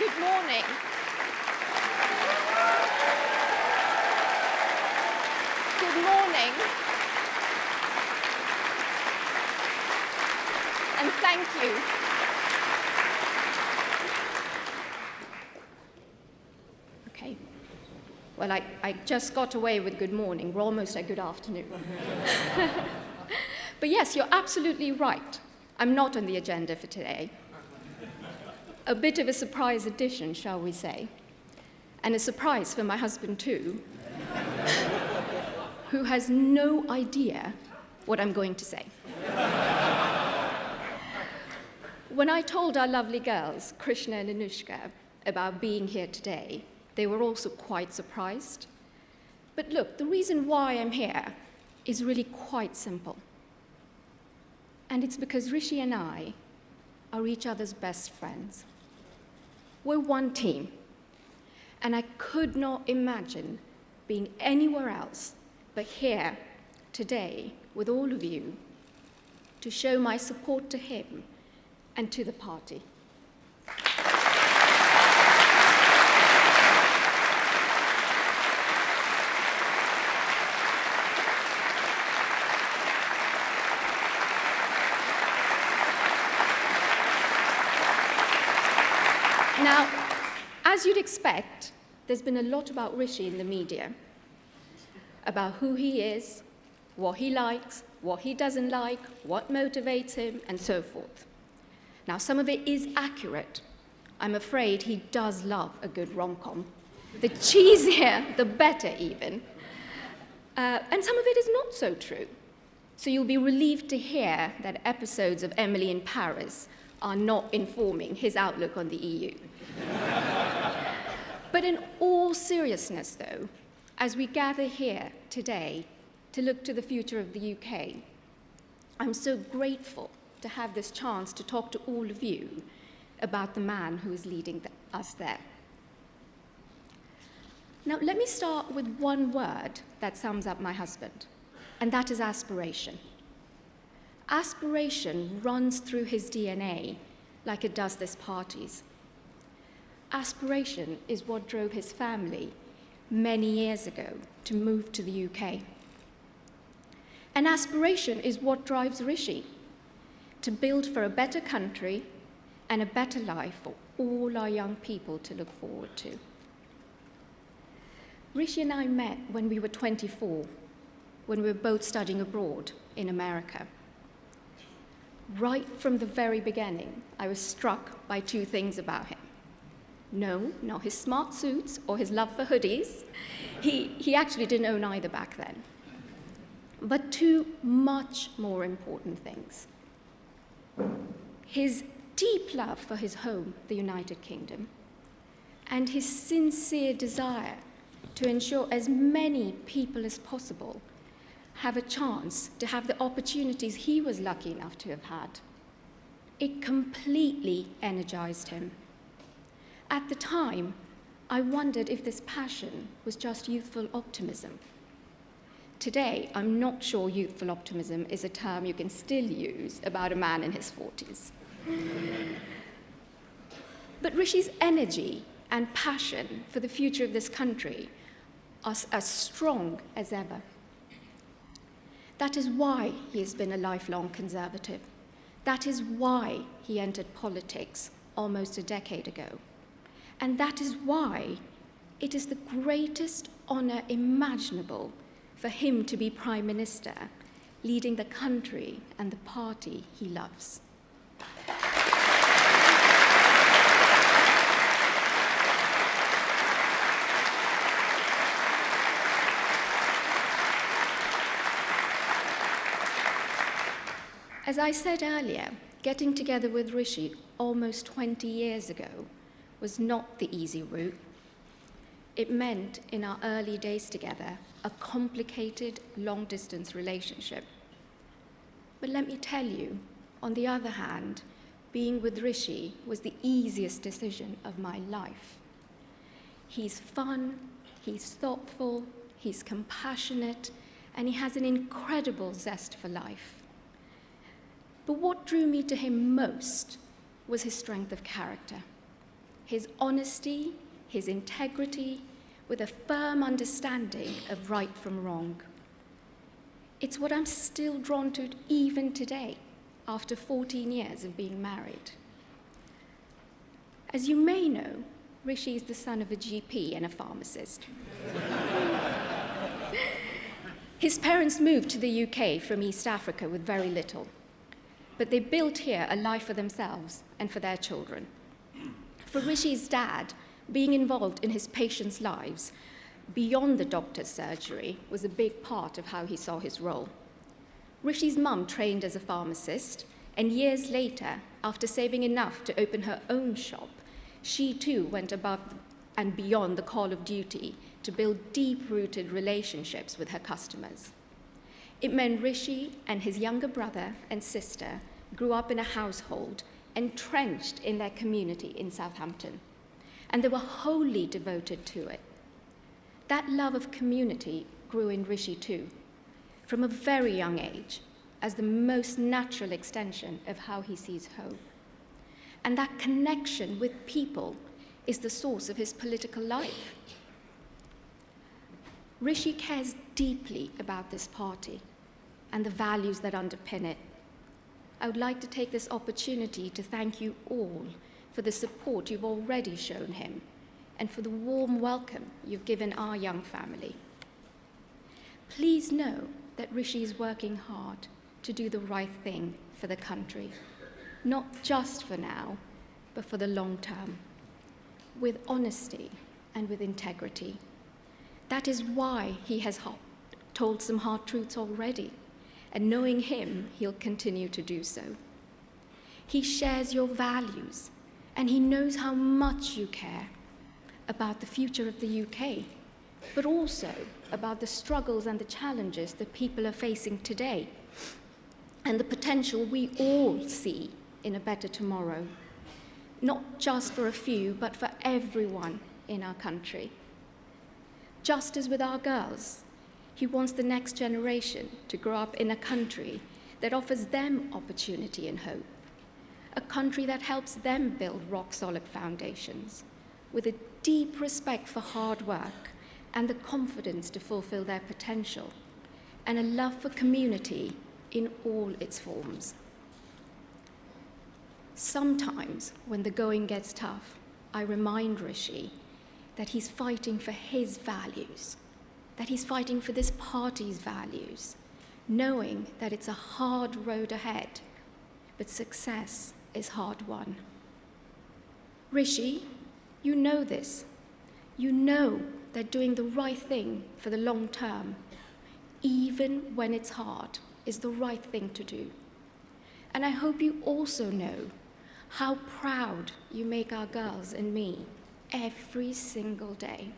Good morning. Good morning. And thank you. Okay. Well, I just got away with good morning. We're almost at good afternoon. But yes, you're absolutely right. I'm not on the agenda for today. A bit of a surprise addition, shall we say. And a surprise for my husband, too, who has no idea what I'm going to say. When I told our lovely girls, Krishna and Anushka, about being here today, they were also quite surprised. But look, the reason why I'm here is really quite simple. And it's because Rishi and I are each other's best friends. We're one team, and I could not imagine being anywhere else but here today with all of you to show my support to him and to the party. Now, as you'd expect, there's been a lot about Rishi in the media, about who he is, what he likes, what he doesn't like, what motivates him, and so forth. Now, some of it is accurate. I'm afraid he does love a good rom-com. The cheesier, the better, even. And some of it is not so true. So you'll be relieved to hear that episodes of Emily in Paris are not informing his outlook on the EU. But in all seriousness, though, as we gather here today to look to the future of the UK, I'm so grateful to have this chance to talk to all of you about the man who is leading us there. Now, let me start with one word that sums up my husband, and that is aspiration. Aspiration runs through his DNA like it does this party's. Aspiration is what drove his family many years ago to move to the UK. And aspiration is what drives Rishi to build for a better country and a better life for all our young people to look forward to. Rishi and I met when we were 24, when we were both studying abroad in America. Right from the very beginning, I was struck by two things about him. No, not his smart suits or his love for hoodies. He actually didn't own either back then. But two much more important things. His deep love for his home, the United Kingdom, and his sincere desire to ensure as many people as possible have a chance to have the opportunities he was lucky enough to have had. It completely energized him. At the time, I wondered if this passion was just youthful optimism. Today, I'm not sure youthful optimism is a term you can still use about a man in his 40s. But Rishi's energy and passion for the future of this country are as strong as ever. That is why he has been a lifelong conservative. That is why he entered politics almost a decade ago. And that is why it is the greatest honor imaginable for him to be Prime Minister, leading the country and the party he loves. As I said earlier, getting together with Rishi almost 20 years ago was not the easy route. It meant, in our early days together, a complicated, long-distance relationship. But let me tell you, on the other hand, being with Rishi was the easiest decision of my life. He's fun, he's thoughtful, he's compassionate, and he has an incredible zest for life. But what drew me to him most was his strength of character. his honesty, his integrity, with a firm understanding of right from wrong. It's what I'm still drawn to even today, after 14 years of being married. As you may know, Rishi is the son of a GP and a pharmacist. His parents moved to the UK from East Africa with very little, but they built here a life for themselves and for their children. For Rishi's dad, being involved in his patients' lives beyond the doctor's surgery was a big part of how he saw his role. Rishi's mum trained as a pharmacist, and years later, after saving enough to open her own shop, she too went above and beyond the call of duty to build deep-rooted relationships with her customers. It meant Rishi and his younger brother and sister grew up in a household entrenched in their community in Southampton, and they were wholly devoted to it. That love of community grew in Rishi too, from a very young age, as the most natural extension of how he sees hope. And that connection with people is the source of his political life. Rishi cares deeply about this party and the values that underpin it. I would like to take this opportunity to thank you all for the support you've already shown him and for the warm welcome you've given our young family. Please know that Rishi is working hard to do the right thing for the country, not just for now, but for the long term, with honesty and with integrity. That is why he has told some hard truths already, and knowing him, he'll continue to do so. He shares your values, and he knows how much you care about the future of the UK, but also about the struggles and the challenges that people are facing today, and the potential we all see in a better tomorrow, not just for a few, but for everyone in our country. Just as with our girls, he wants the next generation to grow up in a country that offers them opportunity and hope, a country that helps them build rock-solid foundations, with a deep respect for hard work and the confidence to fulfill their potential, and a love for community in all its forms. Sometimes, when the going gets tough, I remind Rishi that he's fighting for his values, that he's fighting for this party's values, knowing that it's a hard road ahead, but success is hard won. Rishi, you know this. You know that doing the right thing for the long term, even when it's hard, is the right thing to do. And I hope you also know how proud you make our girls and me every single day.